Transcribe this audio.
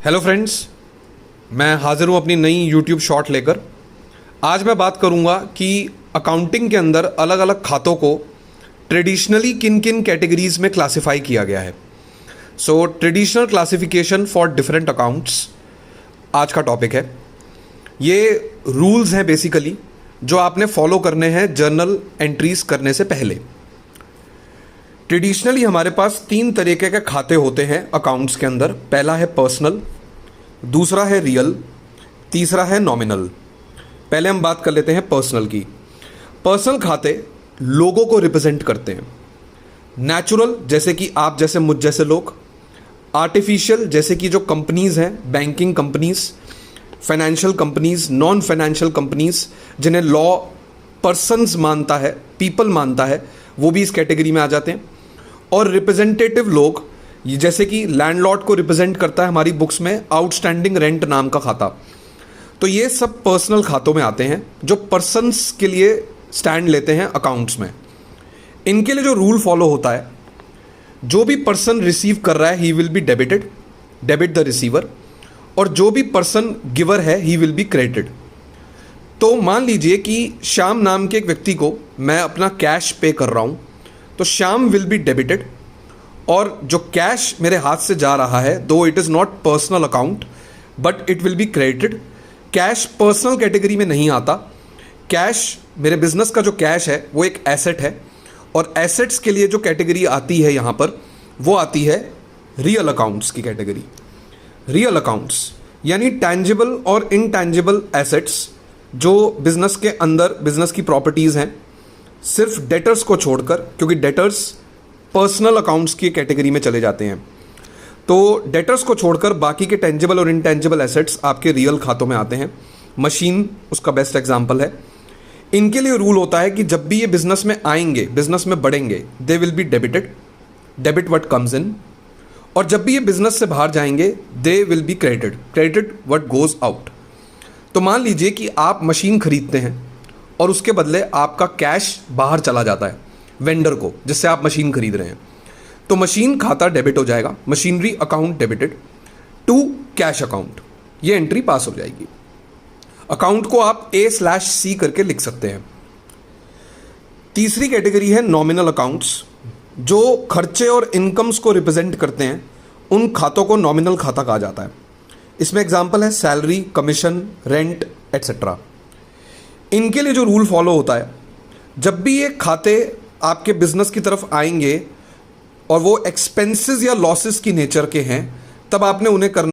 Hello friends, मैं हाज़िर हूँ अपनी नई यूट्यूब शॉर्ट लेकर। आज मैं बात करूँगा कि अकाउंटिंग के अंदर अलग अलग खातों को ट्रेडिशनली किन किन कैटेगरीज में क्लासिफाई किया गया है। सो traditional classification for different accounts आज का टॉपिक है। ये रूल्स हैं बेसिकली जो आपने फॉलो करने हैं जर्नल एंट्रीज करने से पहले। ट्रेडिशनली हमारे पास 3 तरीके के खाते होते हैं अकाउंट्स के अंदर। पहला है पर्सनल, दूसरा है रियल, तीसरा है नॉमिनल। पहले हम बात कर लेते हैं पर्सनल की। पर्सनल खाते लोगों को रिप्रेजेंट करते हैं। नेचुरल जैसे कि आप जैसे मुझ जैसे लोग, आर्टिफिशियल जैसे कि जो कंपनीज हैं, banking companies, financial companies, non financial companies जिन्हें लॉ पर्सन्स मानता है, पीपल मानता है, वो भी इस कैटेगरी में आ जाते हैं। और रिप्रेजेंटेटिव लोग जैसे कि लैंडलॉर्ड को रिप्रेजेंट करता है हमारी बुक्स में आउटस्टैंडिंग रेंट नाम का खाता। तो ये सब पर्सनल खातों में आते हैं जो पर्सन्स के लिए स्टैंड लेते हैं अकाउंट्स में। इनके लिए जो रूल फॉलो होता है, जो भी पर्सन रिसीव कर रहा है he will be debited, debit the receiver, और जो भी पर्सन गिवर है ही विल बी क्रेडिटेड। तो मान लीजिए कि श्याम नाम के एक व्यक्ति को मैं अपना कैश पे कर रहा हूँ, तो श्याम विल बी डेबिटेड, और जो कैश मेरे हाथ से जा रहा है, दो it is not personal account but it will be credited. Cash personal category में नहीं आता। कैश, मेरे बिजनेस का जो कैश है वो एक एसेट है, और एसेट्स के लिए जो कैटेगरी आती है यहाँ पर वो आती है रियल अकाउंट्स की कैटेगरी। रियल अकाउंट्स यानी टैंजिबल और इनटैंजिबल एसेट्स जो बिजनेस के अंदर बिजनेस की प्रॉपर्टीज़ हैं, सिर्फ डेटर्स को छोड़कर, क्योंकि डेटर्स पर्सनल अकाउंट्स की कैटेगरी में चले जाते हैं। तो डेटर्स को छोड़कर बाकी के टेंजिबल और इनटेंजिबल एसेट्स आपके रियल खातों में आते हैं। मशीन उसका बेस्ट एग्जांपल है। इनके लिए रूल होता है कि जब भी ये बिजनेस में आएंगे, बिजनेस में बढ़ेंगे, they will be debited, debit what comes in, और जब भी ये बिजनेस से बाहर जाएंगे they will be credited, credited what goes out. तो मान लीजिए कि आप मशीन खरीदते हैं और उसके बदले आपका कैश बाहर चला जाता है वेंडर को जिससे आप मशीन खरीद रहे हैं, तो मशीन खाता डेबिट हो जाएगा, machinery account debited to cash account, ये एंट्री पास हो जाएगी। अकाउंट को आप A/C करके लिख सकते हैं। तीसरी कैटेगरी है नॉमिनल अकाउंट्स, जो खर्चे और इनकम्स को रिप्रेजेंट करते हैं। उन खातों को नॉमिनल खाता कहा जाता है। इसमें एग्जांपल है सैलरी, कमीशन, रेंट एट्सेट्रा। इनके लिए जो रूल फॉलो होता है, जब भी ये खाते आपके बिजनेस की तरफ आएंगे और वो एक्सपेंसेस या लॉसेस की नेचर के हैं, तब आपने उन्हें करना